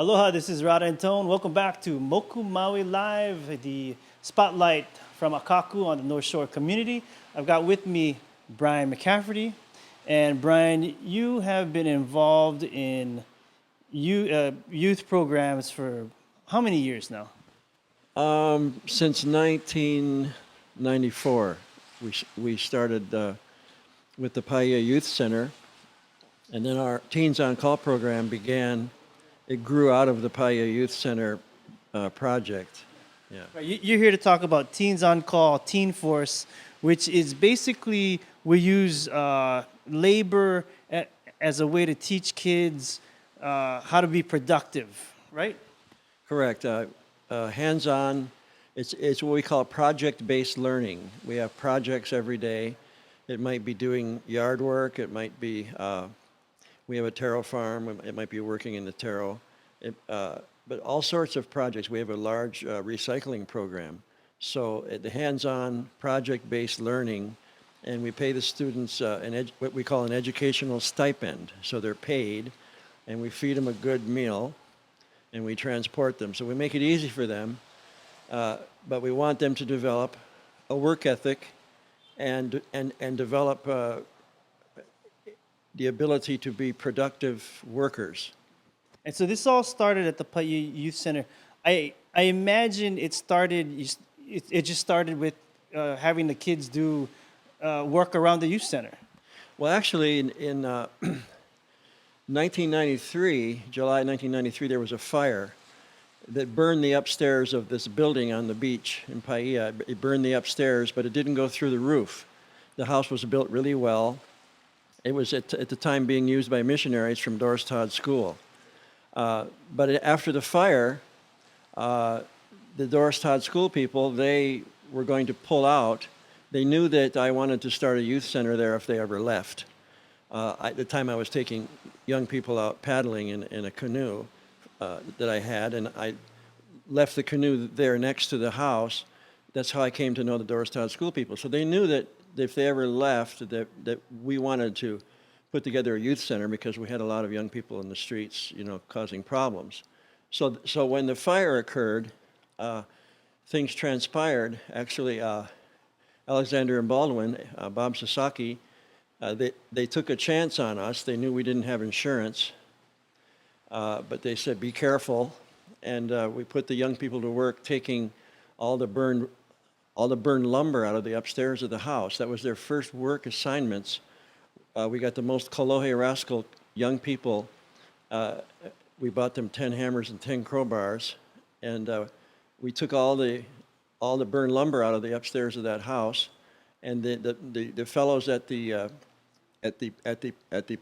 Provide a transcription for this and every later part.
Aloha, this is Rada and Tone. Welcome back to Moku Maui Live, the spotlight from Akaku on the North Shore community. I've got with me Brian McCafferty. And Brian, you have been involved in youth programs for how many years now? Since 1994, we started with the Paia Youth Center, and then our Teens on Call program began. It grew out of the Paia Youth Center project. Yeah. Right, you're here to talk about Teens on Call, Teen Force, which is basically we use labor as a way to teach kids how to be productive, right? Correct. Hands-on. It's what we call project-based learning. We have projects every day. It might be doing yard work. It might be we have a taro farm. It might be working in the taro. But all sorts of projects. We have a large recycling program. So the hands-on project-based learning, and we pay the students what we call an educational stipend. So they're paid, and we feed them a good meal, and we transport them. So we make it easy for them, but we want them to develop a work ethic and develop the ability to be productive workers. And so this all started at the Paia Youth Center. I imagine it just started with having the kids do work around the youth center. Well, actually, in 1993, July 1993, there was a fire that burned the upstairs of this building on the beach in Paia. It burned the upstairs, but it didn't go through the roof. The house was built really well. It was at the time being used by missionaries from Doris Todd School. But after the fire, the Doris Todd School people, they were going to pull out. They knew that I wanted to start a youth center there if they ever left. At the time I was taking young people out paddling in a canoe that I had, and I left the canoe there next to the house. That's how I came to know the Doris Todd School people. So they knew that if they ever left, that we wanted to put together a youth center because we had a lot of young people in the streets, causing problems. So when the fire occurred, things transpired. Actually, Alexander and Baldwin, Bob Sasaki, they took a chance on us. They knew we didn't have insurance, but they said, be careful. And we put the young people to work taking all the burned lumber out of the upstairs of the house. That was their first work assignments. We got the most Kolohe rascal young people. We bought them 10 hammers and 10 crowbars, and we took all the burned lumber out of the upstairs of that house. And the fellows at the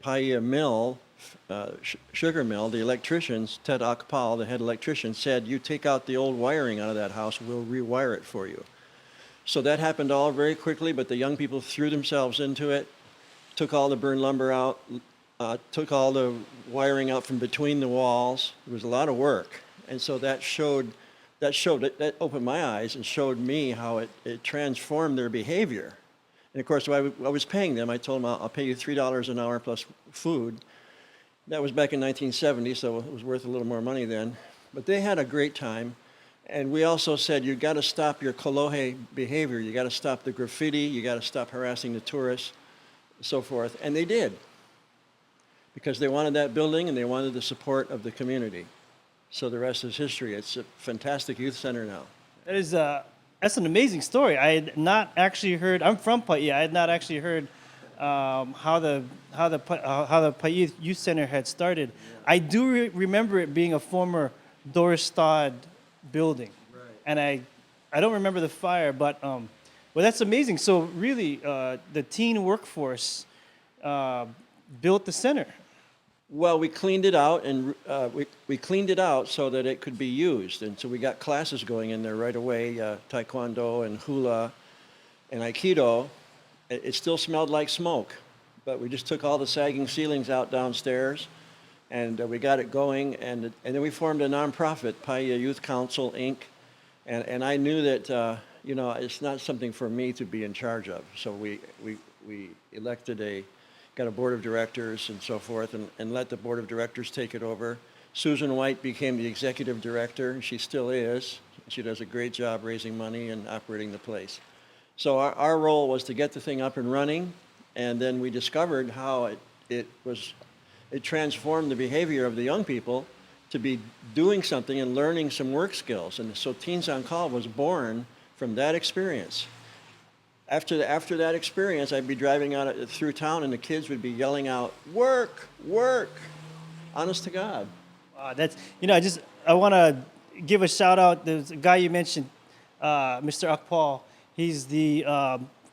Paia mill, sugar mill, the electricians, Ted Akpal, the head electrician, said, "You take out the old wiring out of that house, we'll rewire it for you." So that happened all very quickly, but the young people threw themselves into it, took all the burned lumber out, took all the wiring out from between the walls. It was a lot of work. And so that opened my eyes and showed me how it transformed their behavior. And of course, I was paying them. I told them, I'll pay you $3 an hour plus food. That was back in 1970, so it was worth a little more money then. But they had a great time. And we also said, you've got to stop your Kolohe behavior. You got to stop the graffiti. You got to stop harassing the tourists, so forth. And they did, because they wanted that building and they wanted the support of the community. So the rest is history. It's a fantastic youth center now. That's an amazing story. I had not actually heard. I'm from Paia. I had not actually heard how the Paia Youth Center had started. Yeah. I do remember it being a former Doris Todd building, right. And I don't remember the fire, but well, that's amazing. So really, the teen workforce built the center. Well, we cleaned it out, and we cleaned it out so that it could be used. And so we got classes going in there right away, taekwondo and hula and aikido. It still smelled like smoke, but we just took all the sagging ceilings out downstairs, and we got it going. And then we formed a nonprofit, Paia Youth Council, Inc. And I knew that, it's not something for me to be in charge of. So we elected got a board of directors and so forth, and let the board of directors take it over. Susan White became the executive director, and she still is. She does a great job raising money and operating the place. So our role was to get the thing up and running, and then we discovered how it transformed the behavior of the young people to be doing something and learning some work skills. And so Teens on Call was born from that experience. After that experience, I'd be driving out through town, and the kids would be yelling out, "Work, work!" Honest to God. That's I want to give a shout out. There's a guy you mentioned, Mr. Akpal. He's the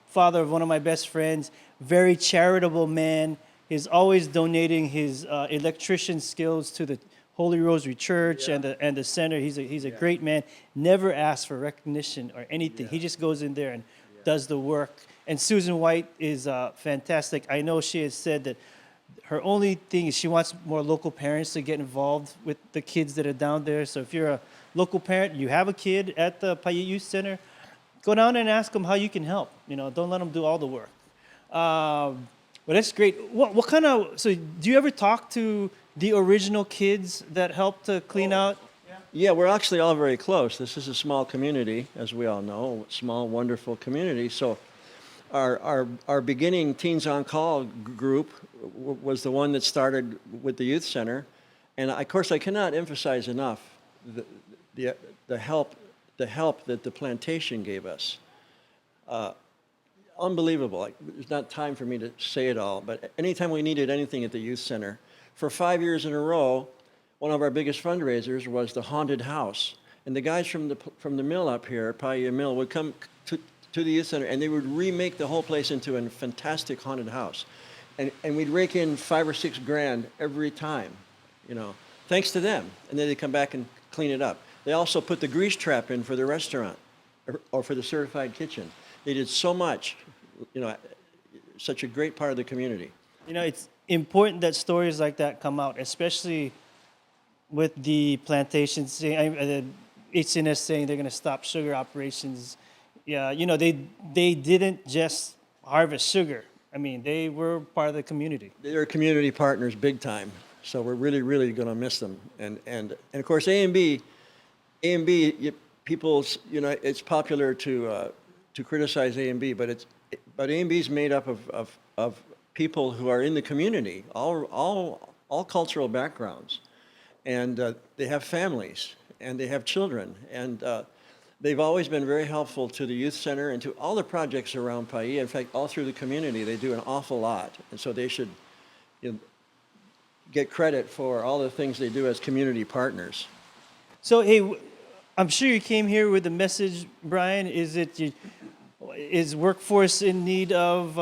father of one of my best friends. Very charitable man. He's always donating his electrician skills to the Holy Rosary Church and the center. He's a great man. Never asks for recognition or anything. He just goes in there and does the work. And Susan White is fantastic. I know she has said that her only thing is she wants more local parents to get involved with the kids that are down there. So if you're a local parent, you have a kid at the Paiute Youth Center, go down and ask them how you can help. Don't let them do all the work. But that's great. What kind of, so do you ever talk to the original kids that helped to clean out? Yeah, we're actually all very close. This is a small community, as we all know, small, wonderful community. So our beginning Teens on Call group was the one that started with the youth center. And of course, I cannot emphasize enough the help that the plantation gave us. Unbelievable. There's not time for me to say it all, but anytime we needed anything at the youth center, for 5 years in a row, one of our biggest fundraisers was the haunted house. And the guys from the mill up here, Paiute Mill, would come to the youth center, and they would remake the whole place into a fantastic haunted house. And we'd rake in $5 or $6 grand every time, thanks to them. And then they'd come back and clean it up. They also put the grease trap in for the restaurant or for the certified kitchen. They did so much, such a great part of the community. It's important that stories like that come out, especially with the plantations saying, the HCNS saying they're going to stop sugar operations. Yeah, they didn't just harvest sugar. I mean, they were part of the community. They're community partners big time. So we're really, really going to miss them. And of course, A&B, people, it's popular to criticize A&B, but A&B is made up of people who are in the community, all cultural backgrounds, and they have families and they have children, and they've always been very helpful to the youth center and to all the projects around Pai. In fact, all through the community, they do an awful lot, and so they should get credit for all the things they do as community partners. So, hey, I'm sure you came here with a message, Brian. Is workforce in need of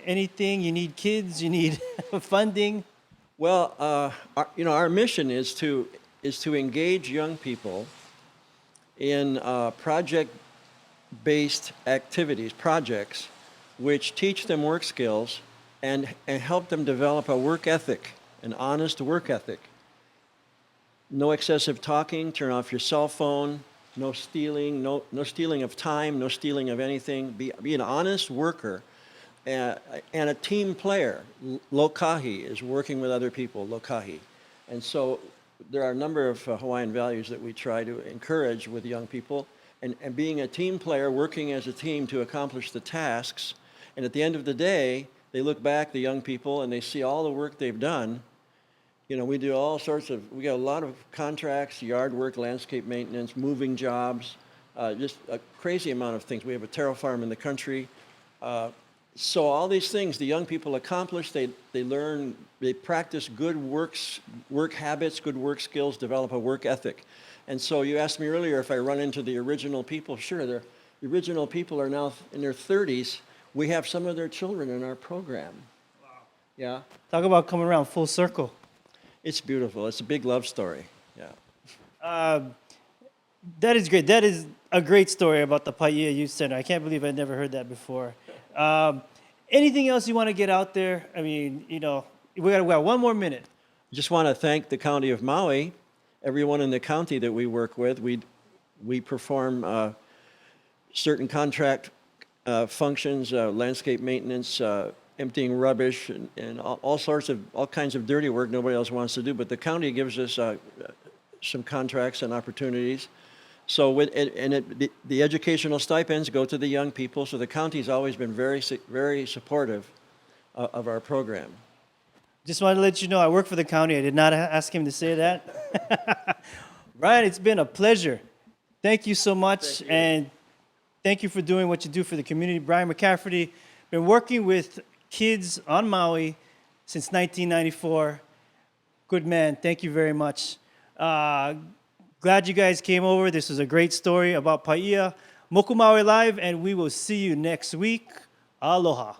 anything? You need kids? You need funding? Well, our mission is to engage young people in project-based activities, projects, which teach them work skills and help them develop a work ethic, an honest work ethic. No excessive talking, turn off your cell phone, no stealing, no stealing of time, no stealing of anything. Be an honest worker and a team player. Lokahi is working with other people, lokahi. And so there are a number of Hawaiian values that we try to encourage with young people. And being a team player, working as a team to accomplish the tasks. And at the end of the day, they look back, the young people, and they see all the work they've done. We do all sorts of, we got a lot of contracts, yard work, landscape maintenance, moving jobs, just a crazy amount of things. We have a taro farm in the country. So all these things the young people accomplish, they learn, they practice good work habits, good work skills, develop a work ethic. And so you asked me earlier if I run into the original people. Sure, the original people are now in their 30s. We have some of their children in our program. Wow. Yeah. Talk about coming around full circle. It's beautiful. It's a big love story. Yeah. That is great. That is a great story about the Paiute Youth Center. I can't believe I never heard that before. Anything else you want to get out there? I mean, we got 1 more minute. Just want to thank the County of Maui, everyone in the county that we work with. We perform certain contract functions, landscape maintenance, emptying rubbish and all kinds of dirty work nobody else wants to do. But the county gives us some contracts and opportunities. So the educational stipends go to the young people. So the county's always been very supportive of our program. Just wanted to let you know I work for the county. I did not ask him to say that. Ryan, it's been a pleasure. Thank you so much. Thank you. And thank you for doing what you do for the community. Brian McCafferty, been working with kids on Maui since 1994. Good man. Thank you very much. Glad you guys came over. This was a great story about Paia. Moku Maui Live, and we will see you next week. Aloha.